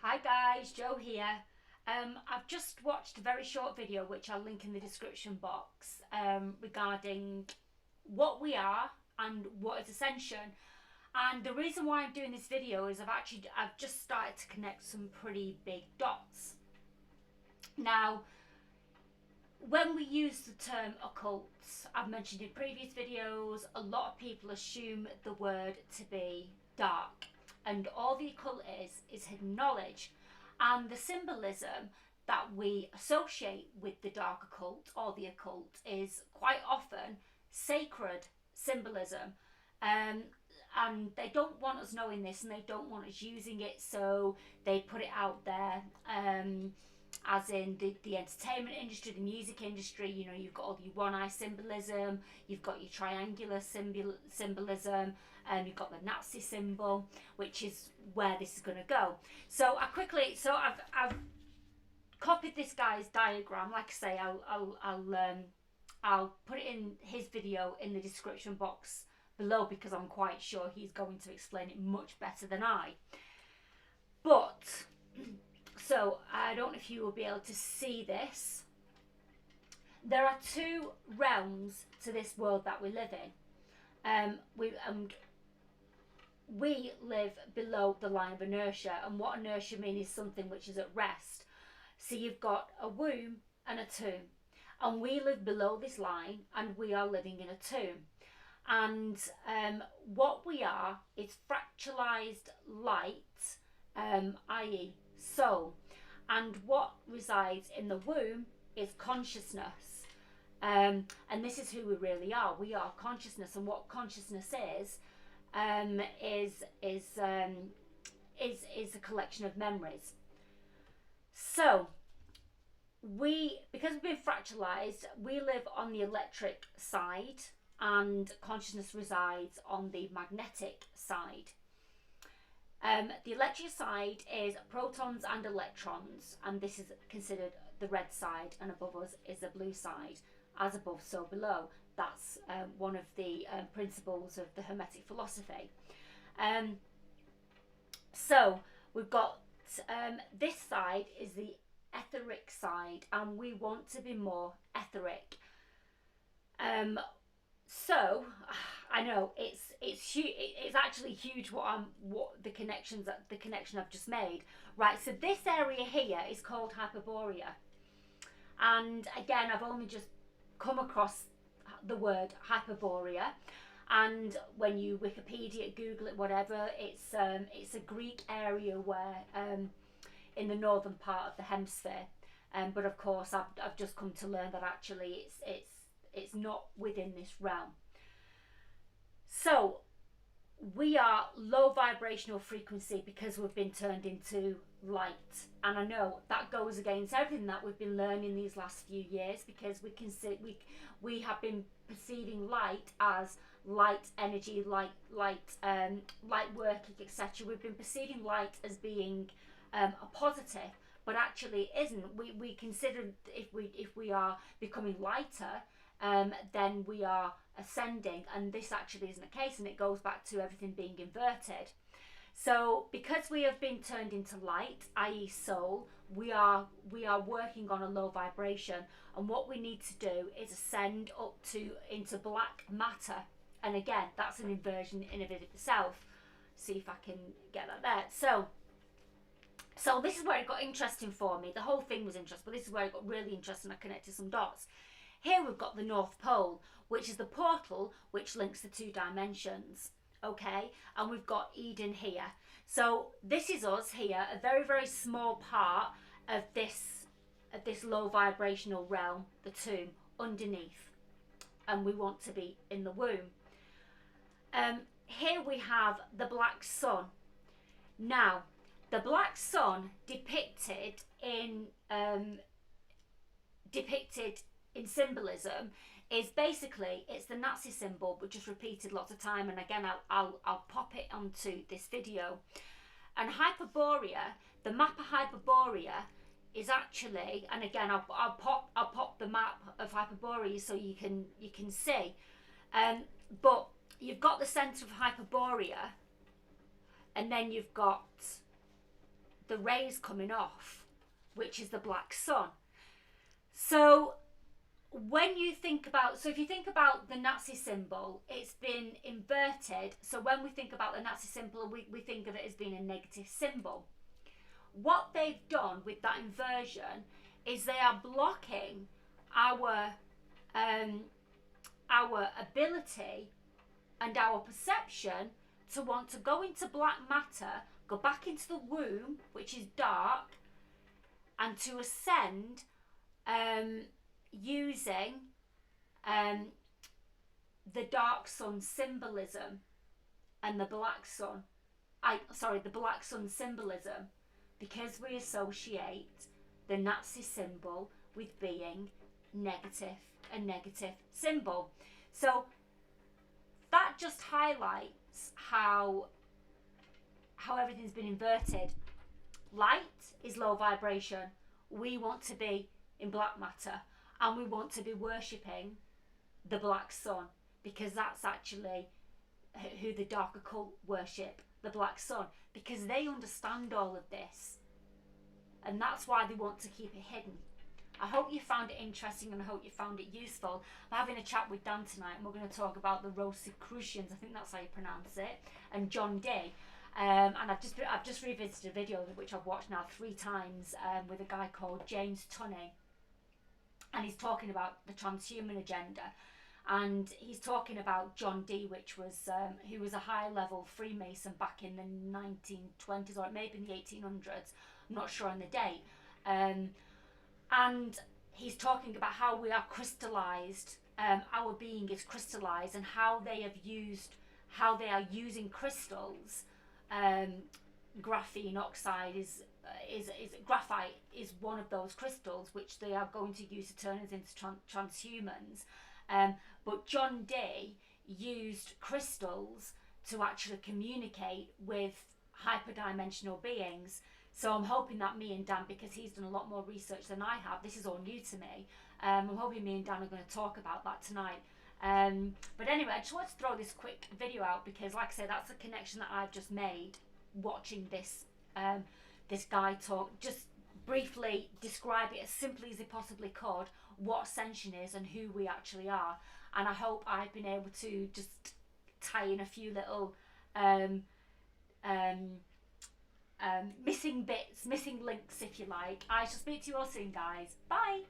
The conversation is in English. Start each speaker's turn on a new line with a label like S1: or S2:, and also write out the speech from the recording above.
S1: Hi guys, Joe here. I've just watched a very short video which I'll link in the description box regarding what we are and what is Ascension. And the reason why I'm doing this video is I've just started to connect some pretty big dots. Now, when we use the term occults, I've mentioned in previous videos, a lot of people assume the word to be dark. And all the occult is hidden knowledge. And the symbolism that we associate with the dark occult or the occult is quite often sacred symbolism. And they don't want us knowing this and they don't want us using it, so they put it out there. As in the entertainment industry, the music industry, you know, you've got all your one eye symbolism, you've got your triangular symbolism, and you've got the Nazi symbol, which is where this is going to go. So I've copied this guy's diagram. Like I say, I'll put it in his video in the description box below because I'm quite sure he's going to explain it much better than I. But so I don't know if you will be able to see this. There are two realms to this world that we live in. We live below the line of inertia, and what inertia means is something which is at rest. So you've got a womb and a tomb, and we live below this line, and we are living in a tomb. And what we are is fractalized light, i.e. soul, and what resides in the womb is consciousness, and this is who we really are. We are consciousness, and what consciousness is a collection of memories. So because we've been fractalized, we live on the electric side, and consciousness resides on the magnetic side. The electric side is protons and electrons, and this is considered the red side, and above us is the blue side. As above, so below. That's one of the principles of the Hermetic philosophy. So we've got this side is the etheric side, and we want to be more etheric. So I know it's huge. It's actually huge the connection I've just made. Right, so this area here is called Hyperborea, and again I've only just come across the word Hyperborea, and when you Wikipedia, Google it, whatever, it's a Greek area where in the northern part of the hemisphere, but of course I've just come to learn that actually it's not within this realm. So we are low vibrational frequency because we've been turned into light, and I know that goes against everything that we've been learning these last few years, because we have been perceiving light as light energy, light working, etc. We've been perceiving light as being a positive, but actually it isn't. We consider if we are becoming lighter, then we are ascending, and this actually isn't the case, and it goes back to everything being inverted. So because we have been turned into light, i.e. soul, we are working on a low vibration, and what we need to do is ascend up into black matter. And again, that's an inversion in and of itself. See if I can get that there. So this is where it got interesting for me. The whole thing was interesting, but this is where it got really interesting. I connected some dots. Here we've got the North Pole, which is the portal which links the two dimensions. Okay, and we've got Eden here. So this is us here, a very, very small part of this low vibrational realm, the tomb, underneath, and we want to be in the womb. Here we have the black sun. Now, the black sun depicted in symbolism is basically, it's the Nazi symbol, but just repeated lots of time. And again, I'll pop it onto this video. And Hyperborea, the map of Hyperborea is actually, and again I'll pop the map of Hyperborea so you can see. But you've got the centre of Hyperborea, and then you've got the rays coming off, which is the black sun. So when you think about, so if you think about the Nazi symbol, it's been inverted. So when we think about the Nazi symbol, we think of it as being a negative symbol. What they've done with that inversion is they are blocking our ability and our perception to want to go into black matter, go back into the womb, which is dark, and to ascend using the dark sun symbolism and the black sun. The black sun symbolism, because we associate the Nazi symbol with being negative, a negative symbol. So that just highlights how everything's been inverted. Light is low vibration. We want to be in black matter, and we want to be worshipping the black sun, because that's actually who the dark occult worship, the black sun, because they understand all of this, and that's why they want to keep it hidden. I hope you found it interesting, and I hope you found it useful. I'm having a chat with Dan tonight, and we're going to talk about the Rosicrucians, I think that's how you pronounce it, and John Dee. And I've just revisited a video which I've watched now 3 times with a guy called James Tunney, and he's talking about the transhuman agenda, and he's talking about John Dee, which was who was a high-level Freemason back in the 1920s, or maybe in the 1800s. I'm not sure on the date. And he's talking about how we are crystallized, our being is crystallized, and how they are using crystals. Graphene oxide is graphite is one of those crystals which they are going to use to turn us into transhumans. But John Dee used crystals to actually communicate with hyperdimensional beings. So I'm hoping that me and Dan, because he's done a lot more research than I have, this is all new to me, I'm hoping me and Dan are going to talk about that tonight. But anyway, I just wanted to throw this quick video out because, like I say, that's a connection that I've just made watching this this guy talk. Just briefly describe it as simply as he possibly could, what Ascension is and who we actually are. And I hope I've been able to just tie in a few little missing bits, missing links, if you like. I shall speak to you all soon, guys. Bye.